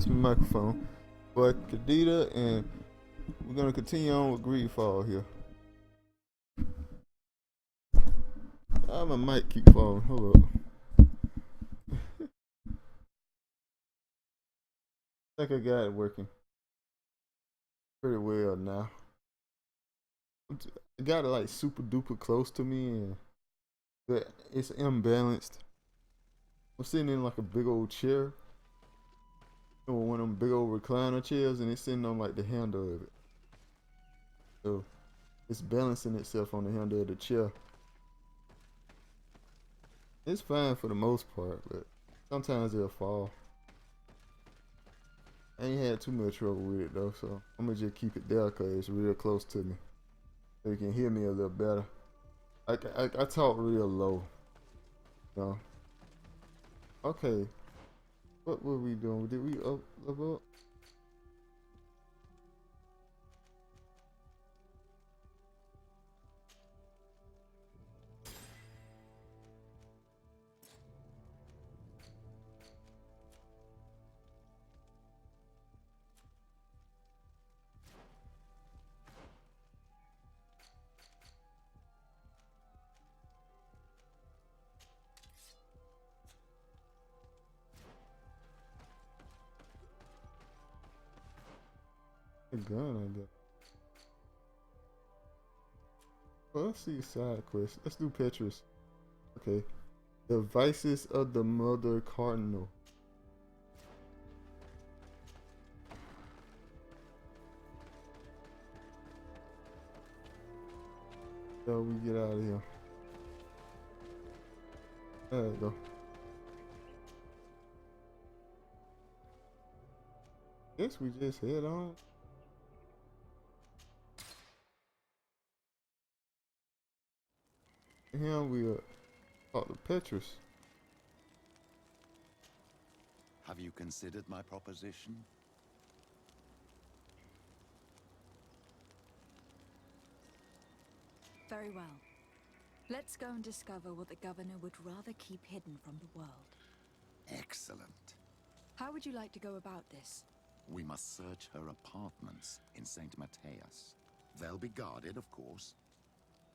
adjust my microphone. Boy, Kadita, and we're gonna continue on with Greedfall here. My mic keep falling. Hold up. I think I got it working pretty well now. I got it like super duper close to me, and but it's imbalanced. I'm sitting in like a big old chair, one of them big old recliner chairs, and it's sitting on like the handle of it. So it's balancing itself on the handle of the chair. It's fine for the most part, but sometimes it'll fall. I ain't had too much trouble with it though, so I'm gonna just keep it there because it's real close to me, so you can hear me a little better. I talk real low, so. Okay, what were we doing? Did we level up? A gun, I guess. Well, let's see side quest. Let's do Paetrus. Okay. The Vices of the Mother Cardinal. So we get out of here. There you go. Guess we just head on. Here we talk to Paetrus. Have you considered my proposition? Very well. Let's go and discover what the governor would rather keep hidden from the world. Excellent. How would you like to go about this? We must search her apartments in St. Matthias. They'll be guarded, of course.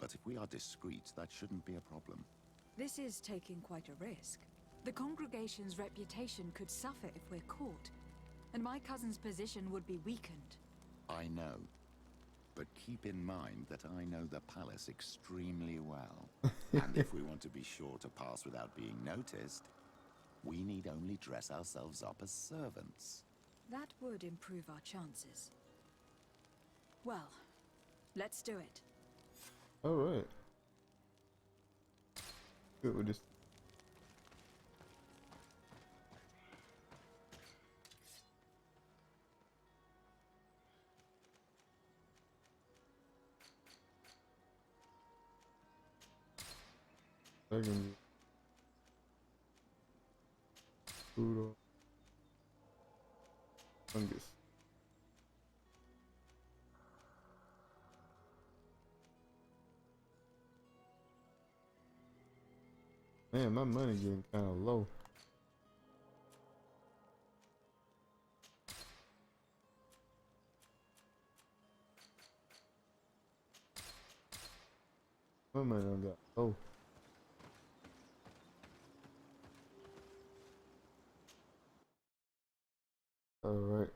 But if we are discreet, that shouldn't be a problem. This is taking quite a risk. The congregation's reputation could suffer if we're caught, and my cousin's position would be weakened. I know. But keep in mind that I know the palace extremely well. And if we want to be sure to pass without being noticed, we need only dress ourselves up as servants. That would improve our chances. Well, let's do it. All right. Good with this. Second. Poodle. Fungus. Man, my money getting kind of low. My money done got low. All right.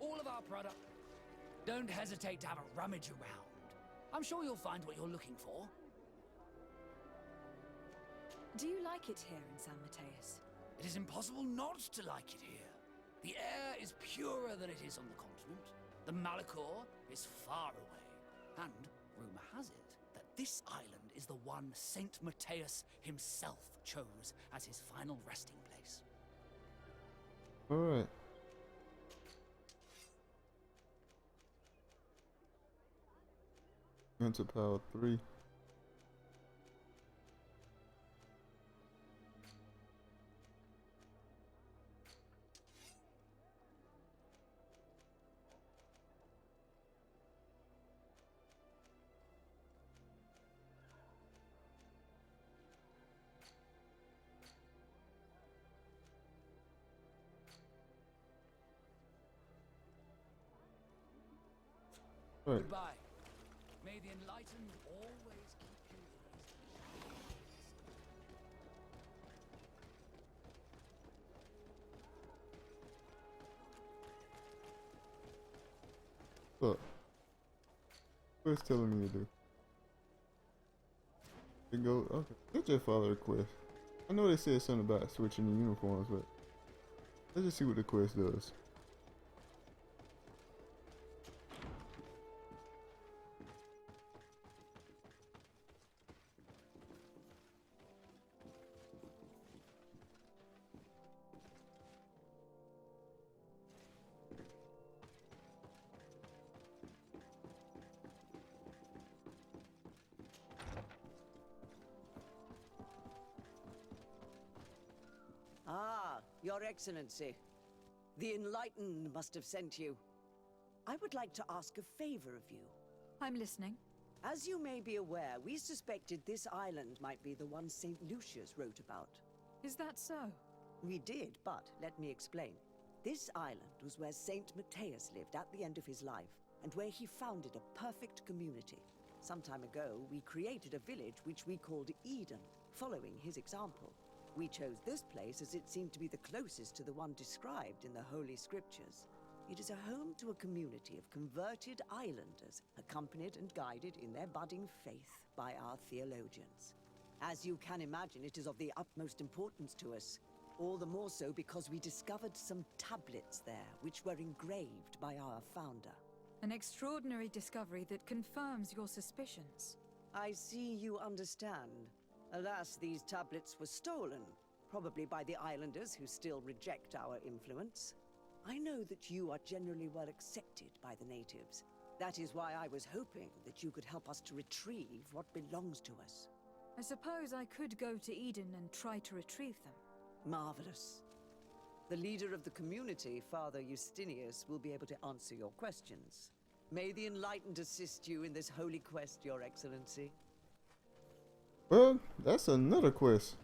All of our product. Don't hesitate to have a rummage around. I'm sure you'll find what you're looking for. Do you like it here in San Matthias? It is impossible not to like it here. The air is purer than it is on the continent. The Malachor is far away, and rumor has it that this island is the one Saint Matthias himself chose as his final resting place. Alright. Mental power 3. Right. Goodbye. May the enlightened always keep you in his Look. What's telling me to do? You go, okay. Let's just follow the quest. I know they said something about switching the uniforms, but let's just see what the quest does. Ah, Your Excellency. The Enlightened must have sent you. I would like to ask a favor of you. I'm listening. As you may be aware, we suspected this island might be the one St. Lucius wrote about. Is that so? We did, but let me explain. This island was where St. Matthias lived at the end of his life, and where he founded a perfect community. Some time ago, we created a village which we called Eden, following his example. We chose this place as it seemed to be the closest to the one described in the Holy Scriptures. It is a home to a community of converted islanders, accompanied and guided in their budding faith by our theologians. As you can imagine, it is of the utmost importance to us. All the more so because we discovered some tablets there, which were engraved by our founder. An extraordinary discovery that confirms your suspicions. I see you understand. Alas, these tablets were stolen, probably by the islanders who still reject our influence. I know that you are generally well accepted by the natives. That is why I was hoping that you could help us to retrieve what belongs to us. I suppose I could go to Eden and try to retrieve them. Marvelous. The leader of the community, Father Justinius, will be able to answer your questions. May the Enlightened assist you in this holy quest, Your Excellency. Well, that's another quest.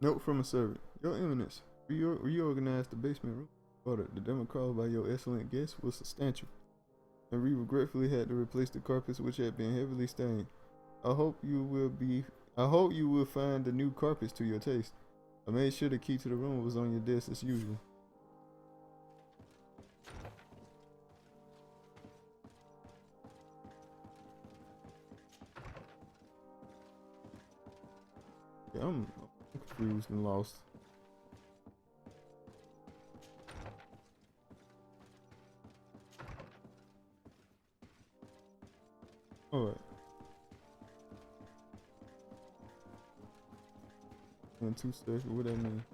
Note from a servant. Your Eminence, reorganized the basement room. Order. The demo called by your excellent guest was substantial, and we regretfully had to replace the carpets which had been heavily stained. I hope you will find the new carpets to your taste. I made sure the key to the room was on your desk as usual. Yeah, I'm confused and lost. Alright. In 2 seconds, what that mean?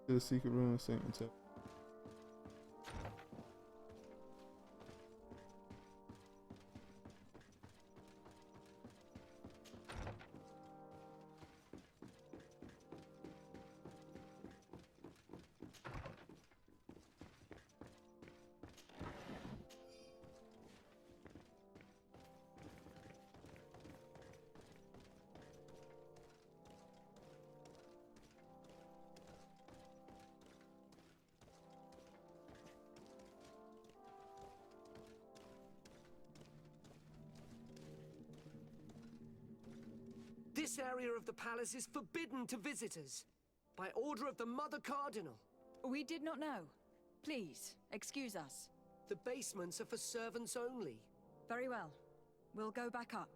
To the secret room of Saint Matthias. This area of the palace is forbidden to visitors. By order of the Mother Cardinal. We did not know. Please, excuse us. The basements are for servants only. Very well. We'll go back up.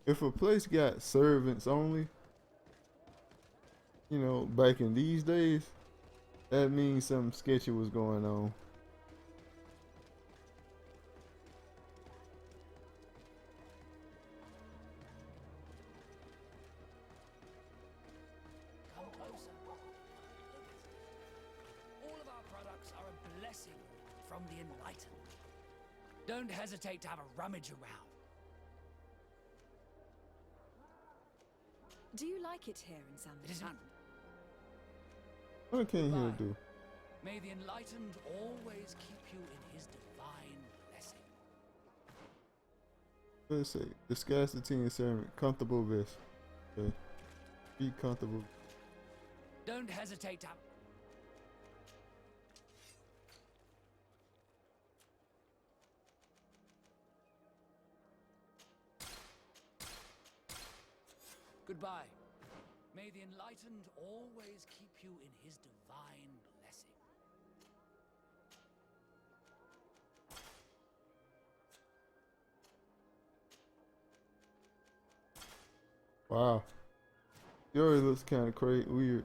If a place got servants only, you know, back in these days, that means something sketchy was going on. Come closer. All of our products are a blessing from the enlightened. Don't hesitate to have a rummage around. Do you like it here in San It is none. What can he Goodbye. do? May the enlightened always keep you in his divine blessing. Let's say the scarcity and servant, comfortable vest. Okay. Be comfortable. Don't hesitate to have... Goodbye. May the enlightened always keep you in his divine blessing. Wow. He already looks kind of crazy, weird.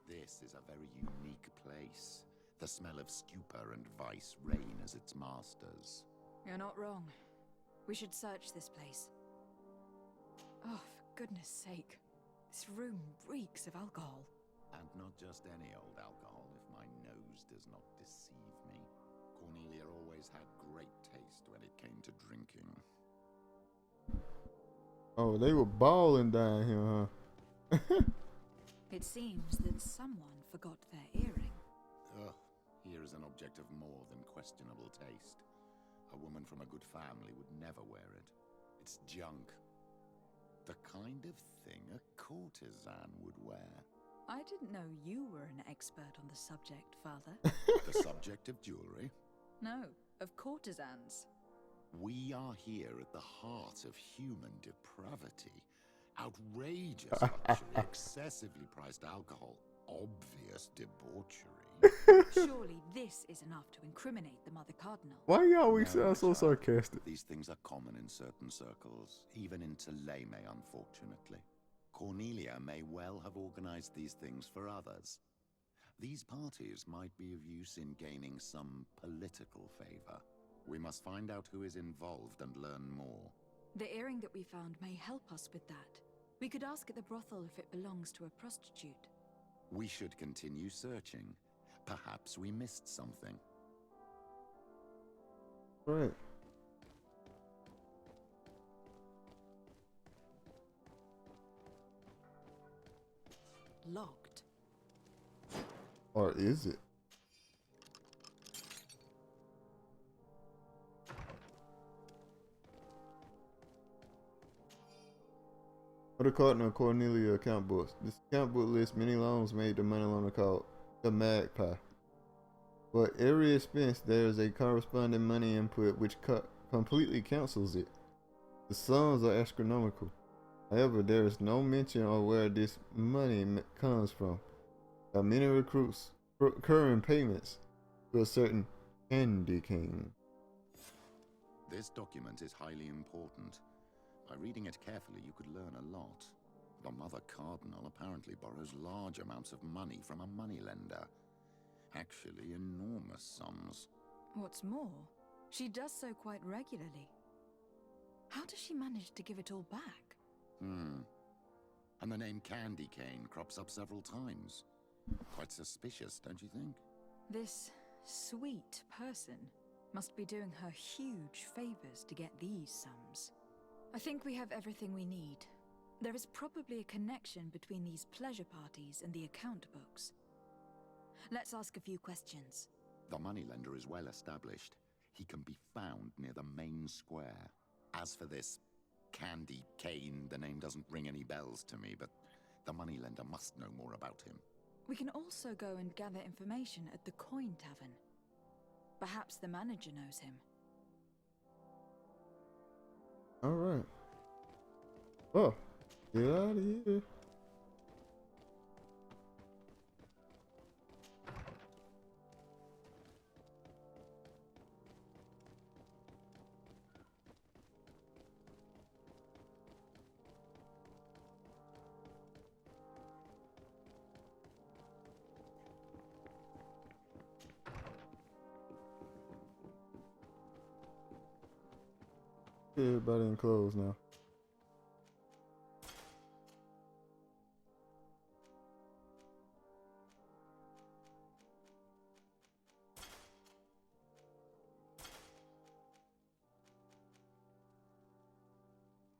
This is a very unique place. The smell of stupor and vice reign as its masters. You're not wrong. We should search this place. Oh, for goodness sake. This room reeks of alcohol. And not just any old alcohol, if my nose does not deceive me. Cornelia always had great taste when it came to drinking. Oh, they were balling down here, huh? It seems that someone forgot their earring. Ugh, here is an object of more than questionable taste. A woman from a good family would never wear it. It's junk. The kind of thing a courtesan would wear. I didn't know you were an expert on the subject, Father. The subject of jewelry? No, of courtesans. We are here at the heart of human depravity. Outrageous luxury, excessively priced alcohol, obvious debauchery. Surely this is enough to incriminate the Mother Cardinal. Why you always No, sound so my child. sarcastic? These things are common in certain circles, even in Tuleme, unfortunately. Cornelia may well have organized these things for others. These parties might be of use in gaining some political favor. We must find out who is involved and learn more. The earring that we found may help us with that. We could ask at the brothel if it belongs to a prostitute. We should continue searching. Perhaps we missed something. Right. Locked. Or is it? Mother Cardinal Cornelia account books. This account book lists many loans made to money launderer called the Magpie. For every expense, there is a corresponding money input which completely cancels it. The sums are astronomical. However, there is no mention of where this money comes from. Many recruits recurring payments to a certain Candy King. This document is highly important. By reading it carefully, you could learn a lot. The Mother Cardinal apparently borrows large amounts of money from a moneylender. Actually, enormous sums. What's more, she does so quite regularly. How does she manage to give it all back? And the name Candy Cane crops up several times. Quite suspicious, don't you think? This sweet person must be doing her huge favors to get these sums. I think we have everything we need. There is probably a connection between these pleasure parties and the account books. Let's ask a few questions. The moneylender is well established. He can be found near the main square. As for this Candy Cane, the name doesn't ring any bells to me, but the moneylender must know more about him. We can also go and gather information at the Coin Tavern. Perhaps the manager knows him. Alright. Oh, get out of here. Everybody in clothes now.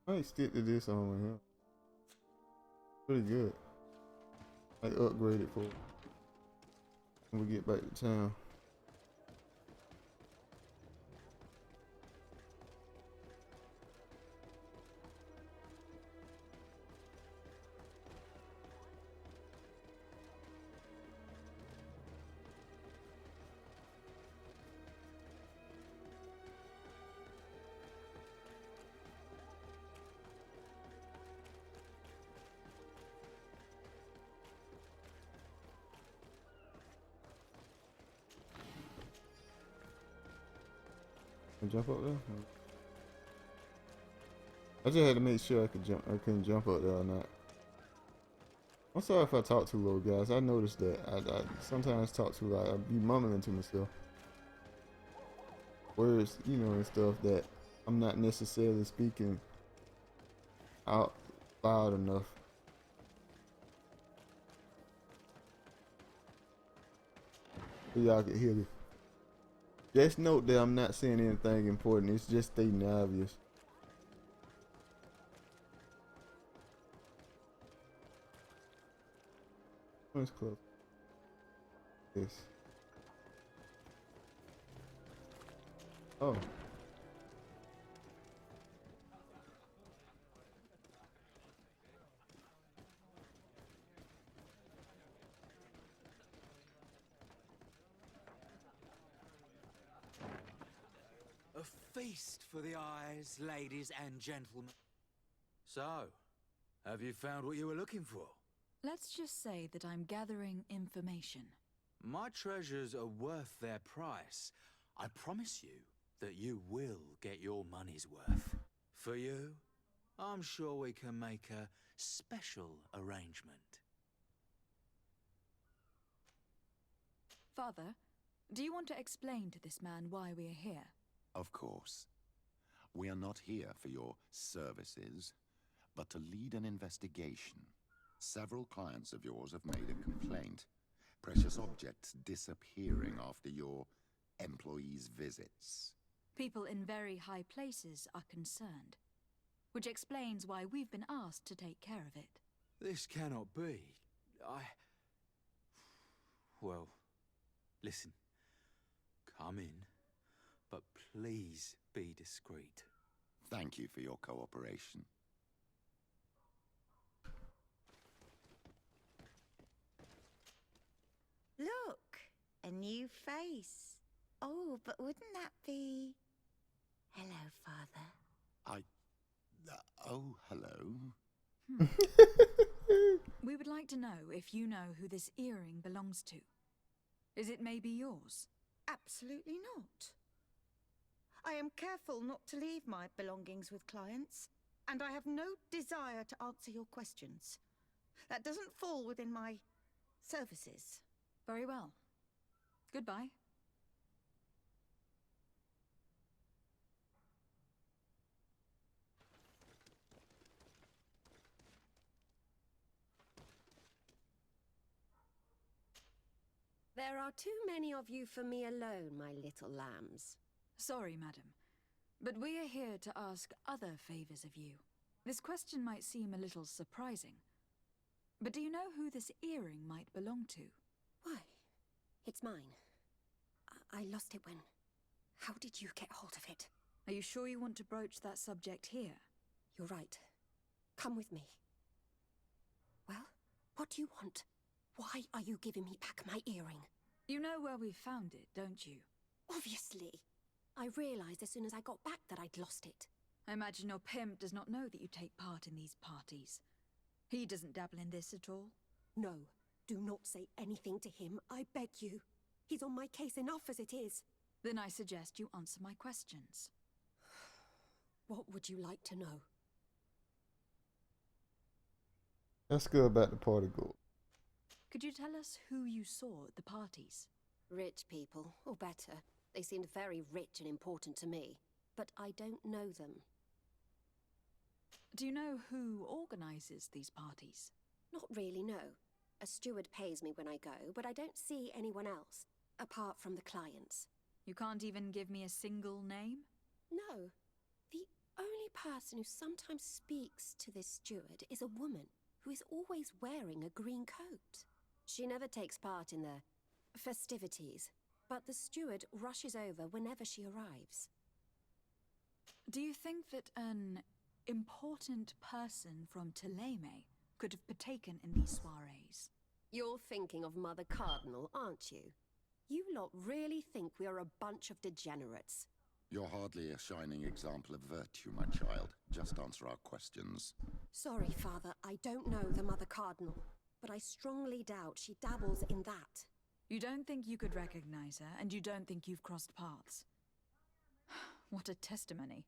I might stick to this armor here. Pretty good. I upgrade it for when we get back to town. Can I jump up there? I just had to make sure I could jump. I couldn't jump up there or not. I'm sorry if I talk too low, guys. I noticed that I sometimes talk too loud. I be mumbling to myself. Words, you know, and stuff that I'm not necessarily speaking out loud enough. So y'all can hear me. Just note that I'm not saying anything important. It's just stating the obvious. Let's close this. Oh. A feast for the eyes, ladies and gentlemen. So, have you found what you were looking for? Let's just say that I'm gathering information. My treasures are worth their price. I promise you that you will get your money's worth. For you, I'm sure we can make a special arrangement. Father, do you want to explain to this man why we are here? Of course. We are not here for your services, but to lead an investigation. Several clients of yours have made a complaint. Precious objects disappearing after your employees' visits. People in very high places are concerned, which explains why we've been asked to take care of it. This cannot be. Well, listen. Come in, but please be discreet. Thank you for your cooperation. Look, a new face. Oh, but wouldn't that be... Hello, Father. Oh, hello. We would like to know if you know who this earring belongs to. Is it maybe yours? Absolutely not. I am careful not to leave my belongings with clients, and I have no desire to answer your questions. That doesn't fall within my services. Very well. Goodbye. There are too many of you for me alone, my little lambs. Sorry, madam, but we are here to ask other favors of you. This question might seem a little surprising, but do you know who this earring might belong to? Why? It's mine. I lost it when... How did you get hold of it? Are you sure you want to broach that subject here? You're right. Come with me. Well, what do you want? Why are you giving me back my earring? You know where we found it, don't you? Obviously. I realized as soon as I got back that I'd lost it. I imagine your pimp does not know that you take part in these parties. He doesn't dabble in this at all? No, do not say anything to him, I beg you. He's on my case enough as it is. Then I suggest you answer my questions. What would you like to know? Let's go about the party goal. Could you tell us who you saw at the parties? Rich people, or better. They seemed very rich and important to me, but I don't know them. Do you know who organizes these parties? Not really, no. A steward pays me when I go, but I don't see anyone else, apart from the clients. You can't even give me a single name? No. The only person who sometimes speaks to this steward is a woman who is always wearing a green coat. She never takes part in the festivities, but the steward rushes over whenever she arrives. Do you think that an important person from Thélème could have partaken in these soirees? You're thinking of Mother Cardinal, aren't you? You lot really think we are a bunch of degenerates. You're hardly a shining example of virtue, my child. Just answer our questions. Sorry, Father, I don't know the Mother Cardinal, but I strongly doubt she dabbles in that. You don't think you could recognize her, and you don't think you've crossed paths. What a testimony.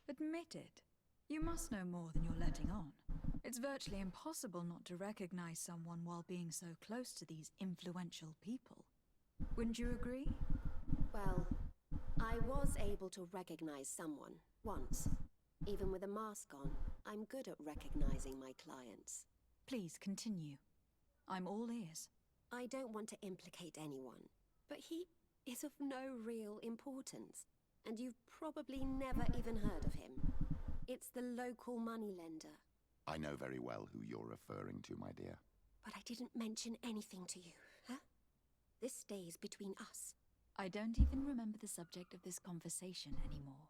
Admit it. You must know more than you're letting on. It's virtually impossible not to recognize someone while being so close to these influential people. Wouldn't you agree? Well, I was able to recognize someone, once. Even with a mask on, I'm good at recognizing my clients. Please continue. I'm all ears. I don't want to implicate anyone, but he is of no real importance, and you've probably never even heard of him. It's the local moneylender. I know very well who you're referring to, my dear. But I didn't mention anything to you, huh? This stays between us. I don't even remember the subject of this conversation anymore.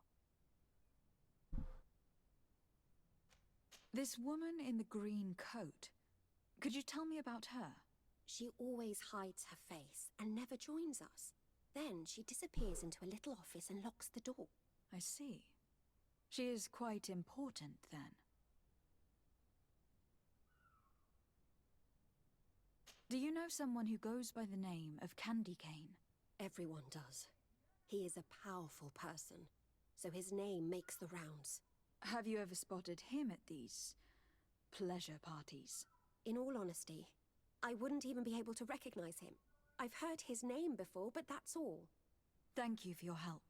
This woman in the green coat, could you tell me about her? She always hides her face and never joins us. Then she disappears into a little office and locks the door. I see. She is quite important, then. Do you know someone who goes by the name of Candy Cane? Everyone does. He is a powerful person, so his name makes the rounds. Have you ever spotted him at these pleasure parties? In all honesty, I wouldn't even be able to recognize him. I've heard his name before, but that's all. Thank you for your help.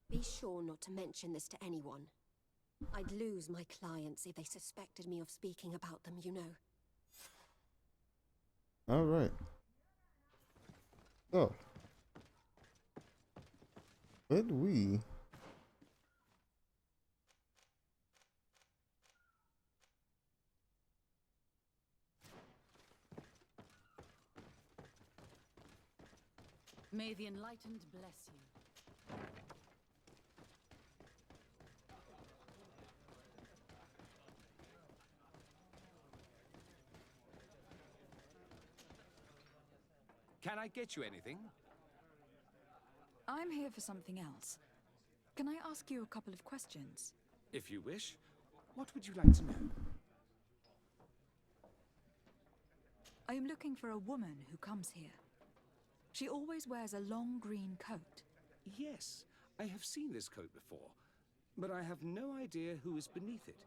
Be sure not to mention this to anyone. I'd lose my clients if they suspected me of speaking about them, you know. All right. So, could we May the enlightened bless you. Can I get you anything? I'm here for something else. Can I ask you a couple of questions? If you wish. What would you like to know? I am looking for a woman who comes here. She always wears a long green coat. Yes, I have seen this coat before, but I have no idea who is beneath it,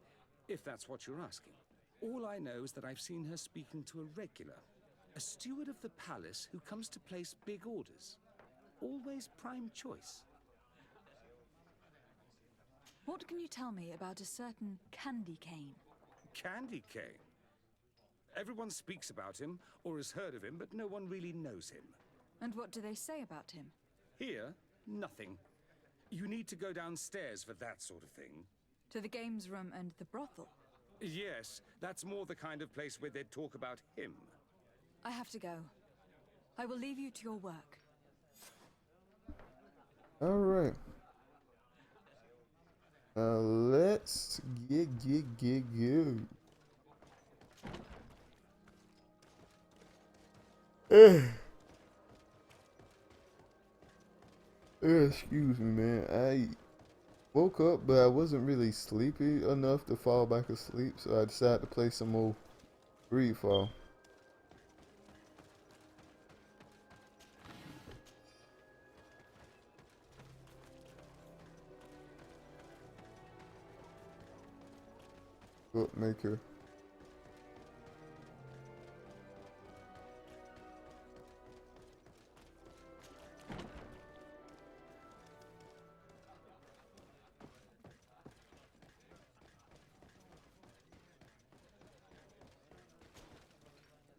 if that's what you're asking. All I know is that I've seen her speaking to a regular, a steward of the palace who comes to place big orders. Always prime choice. What can you tell me about a certain Candy Cane? Candy Cane. Everyone speaks about him, or has heard of him, but no one really knows him. And what do they say about him? Here, nothing. You need to go downstairs for that sort of thing. To the games room and the brothel? Yes, that's more the kind of place where they'd talk about him. I have to go. I will leave you to your work. Alright. Let's get. Excuse me, man. I woke up, but I wasn't really sleepy enough to fall back asleep, so I decided to play some more Greedfall. Bookmaker.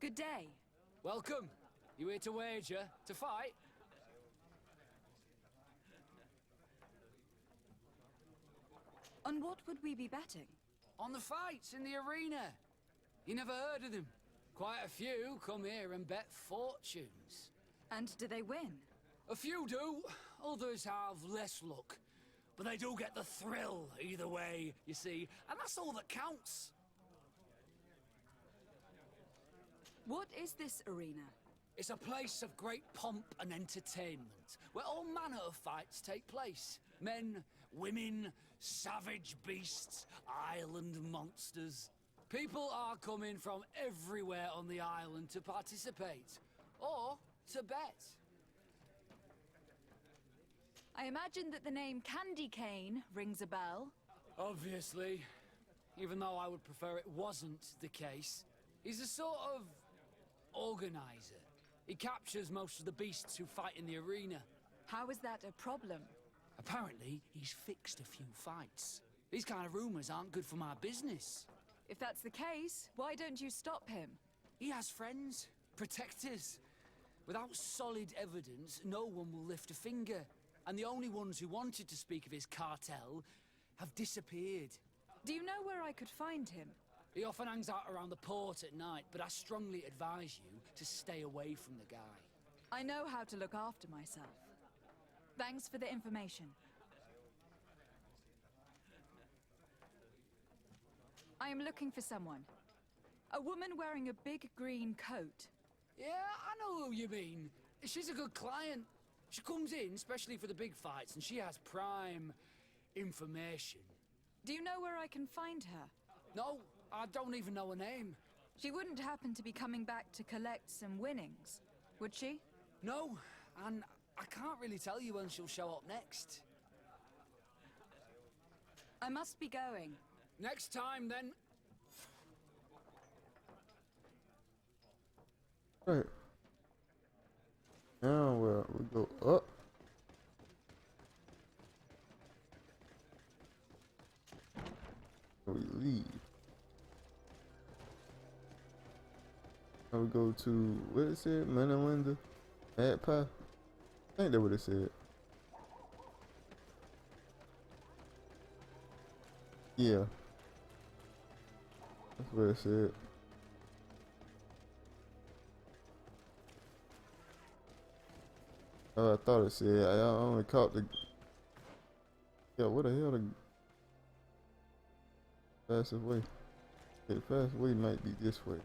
Good day. Welcome. You here to wager? To fight? On what would we be betting? On the fights in the arena. You never heard of them? Quite a few come here and bet fortunes. And do they win? A few do, others have less luck. But they do get the thrill either way, you see, and that's all that counts. What is this arena? It's a place of great pomp and entertainment, where all manner of fights take place. Men, women, savage beasts, island monsters. People are coming from everywhere on the island to participate, or to bet. I imagine that the name Candy Cane rings a bell. Obviously, even though I would prefer it wasn't the case. He's a sort of organizer. He captures most of the beasts who fight in the arena. How is that a problem? Apparently, he's fixed a few fights. These kind of rumors aren't good for my business. If that's the case, why don't you stop him? He has friends, protectors. Without solid evidence, no one will lift a finger. And the only ones who wanted to speak of his cartel have disappeared. Do you know where I could find him? He often hangs out around the port at night, but I strongly advise you to stay away from the guy. I know how to look after myself. Thanks for the information. I am looking for someone. A woman wearing a big green coat. Yeah, I know who you mean. She's a good client. She comes in especially for the big fights, and she has prime information. Do you know where I can find her? No, I don't even know her name. She wouldn't happen to be coming back to collect some winnings, would she? No, and I can't really tell you when she'll show up next. I must be going. Next time, then. Right. Now we go up. We leave. Now we go to, what it said? Manalinda? Mad Pie? I think that's what it said. Yeah. That's what it said. Oh, I thought it said. I only caught the. Yeah, what the hell? The fastest way. Okay, the fastest way might be this way.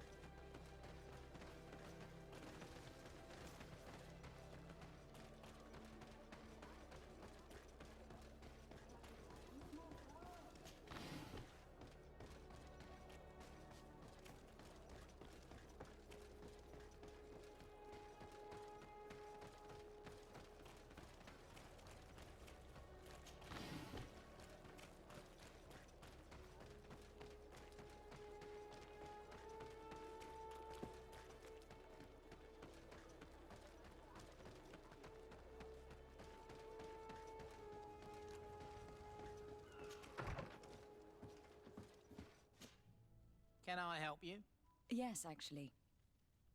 Can I help you? Yes, actually.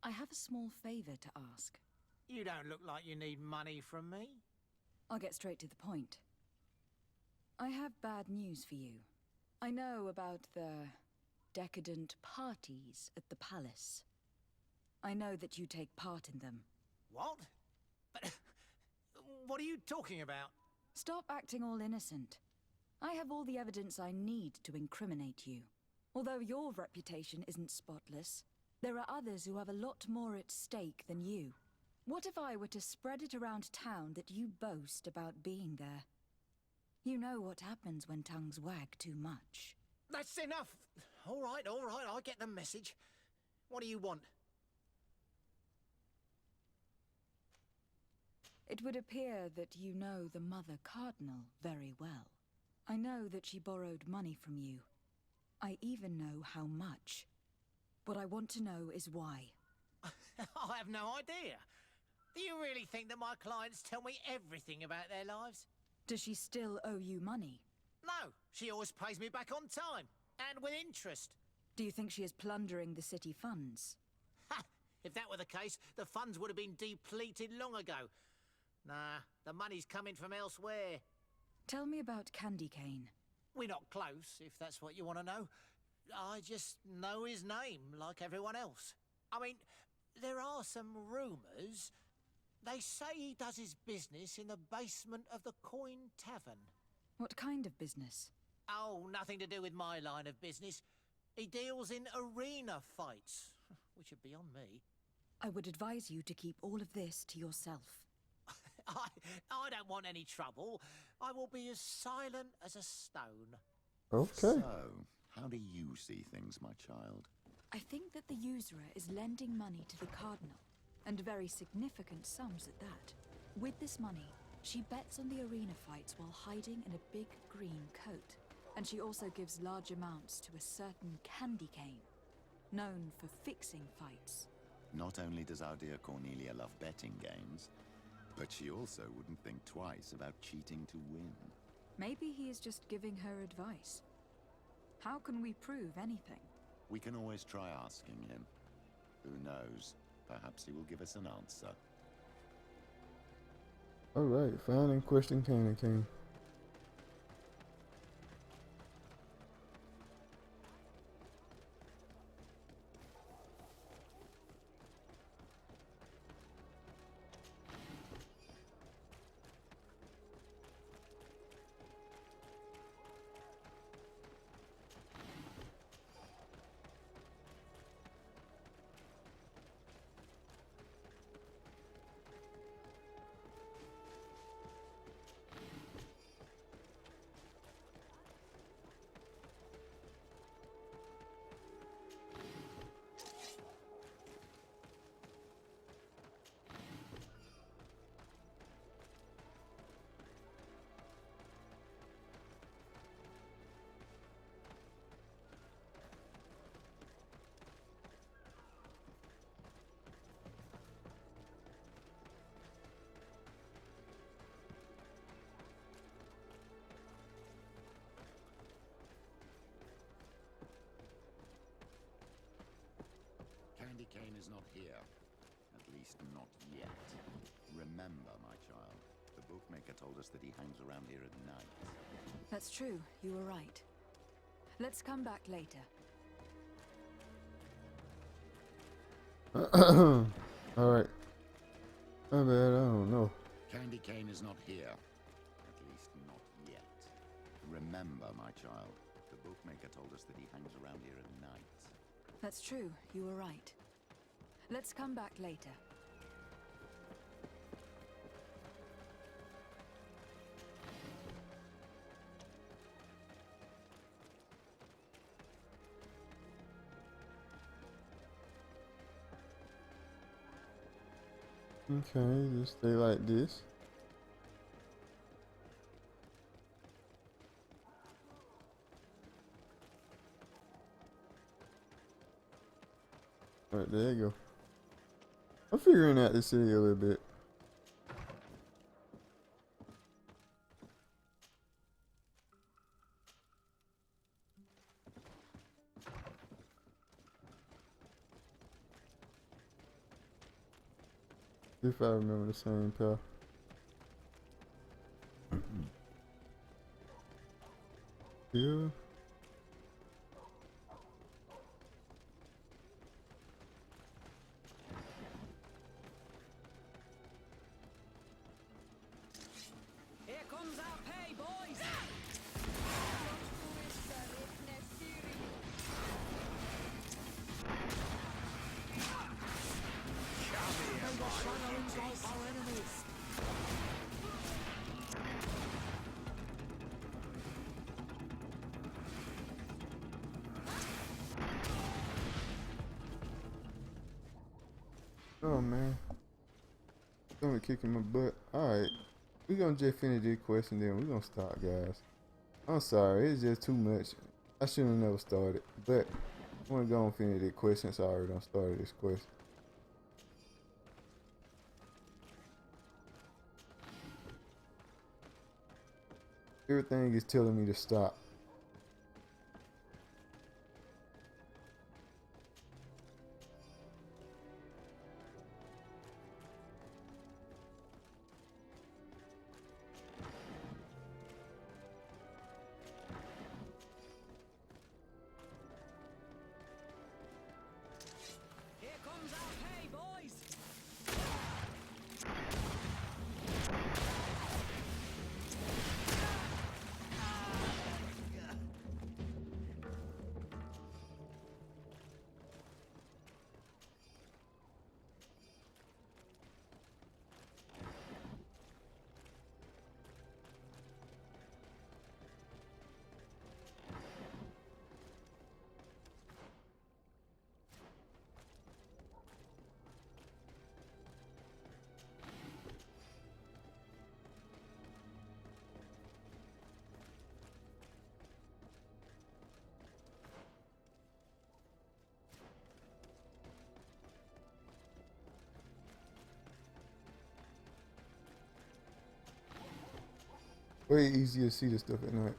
I have a small favor to ask. You don't look like you need money from me. I'll get straight to the point. I have bad news for you. I know about the decadent parties at the palace. I know that you take part in them. What? But what are you talking about? Stop acting all innocent. I have all the evidence I need to incriminate you. Although your reputation isn't spotless, there are others who have a lot more at stake than you. What if I were to spread it around town that you boast about being there? You know what happens when tongues wag too much. That's enough. All right, I get the message. What do you want? It would appear that you know the Mother Cardinal very well. I know that she borrowed money from you. I even know how much. What I want to know is why. I have no idea. Do you really think that my clients tell me everything about their lives? Does she still owe you money? No, she always pays me back on time, and with interest. Do you think she is plundering the city funds? Ha! If that were the case, the funds would have been depleted long ago. Nah, the money's coming from elsewhere. Tell me about Candy Cane. We're not close, if that's what you want to know. I just know his name, like everyone else. I mean, there are some rumours. They say he does his business in the basement of the Coin Tavern. What kind of business? Oh, nothing to do with my line of business. He deals in arena fights, which would be on me. I would advise you to keep all of this to yourself. I don't want any trouble. I will be as silent as a stone. Okay. So, how do you see things, my child? I think that the usurer is lending money to the Cardinal, and very significant sums at that. With this money, she bets on the arena fights while hiding in a big green coat. And she also gives large amounts to a certain Candy Cane, known for fixing fights. Not only does our dear Cornelia love betting games, but she also wouldn't think twice about cheating to win. Maybe he is just giving her advice. How can we prove anything? We can always try asking him. Who knows? Perhaps he will give us an answer. Alright, find and question Candy Cane. Candy Cane is not here. At least not yet. Remember, my child, the bookmaker told us that he hangs around here at night. That's true, you were right. Let's come back later. Alright. My bad, I don't know. Candy Cane is not here. At least not yet. Remember, my child, the bookmaker told us that he hangs around here at night. That's true, you were right. Let's come back later. Okay, just stay like this. Alright, there you go. I'm figuring out the city a little bit. If I remember the same pair. Yeah. Here comes our pay, boys! Oh man. Something kicking my butt. Alright. We're gonna just finish this question, then we're gonna stop, guys. I'm sorry, it's just too much. I should have never started. But I'm gonna go and finish this question. So I already done started this question. Everything is telling me to stop. Here comes our pay, boys! Way easier to see this stuff at night.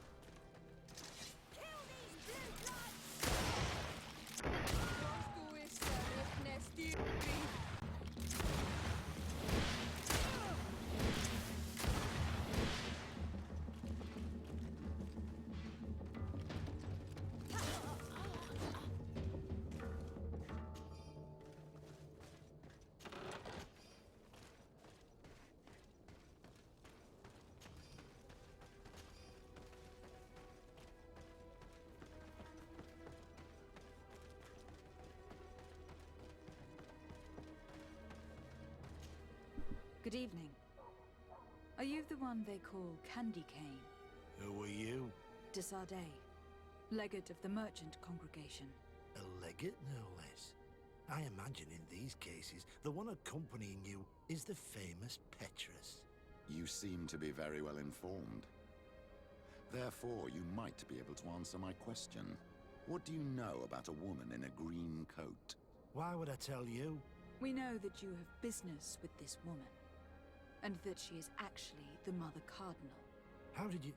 Good evening. Are you the one they call Candy Cane? Who are you? Desardet, legate of the merchant congregation. A legate, no less. I imagine in these cases, the one accompanying you is the famous Paetrus. You seem to be very well informed. Therefore, you might be able to answer my question. What do you know about a woman in a green coat? Why would I tell you? We know that you have business with this woman, and that she is actually the Mother Cardinal. How did you...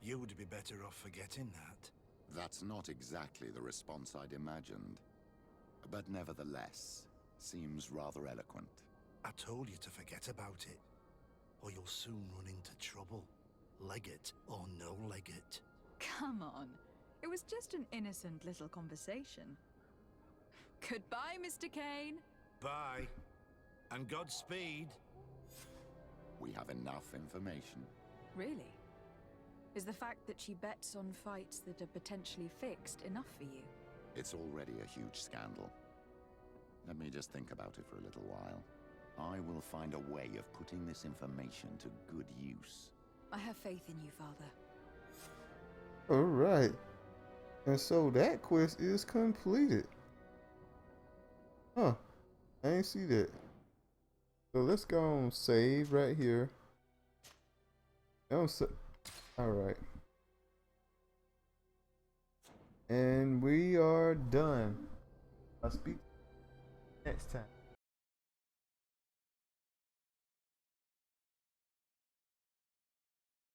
You would be better off forgetting that. That's not exactly the response I'd imagined. But nevertheless, seems rather eloquent. I told you to forget about it, or you'll soon run into trouble. Legate or no legate. Come on. It was just an innocent little conversation. Goodbye, Mr. Kane. Bye. And Godspeed. We have enough information. Really? Is the fact that she bets on fights that are potentially fixed enough for you? It's already a huge scandal. Let me just think about it for a little while. I will find a way of putting this information to good use. I have faith in you, Father. Alright. And so that quest is completed. Huh. I ain't see that. So let's go and save right here. Alright. And we are done. I'll speak next time.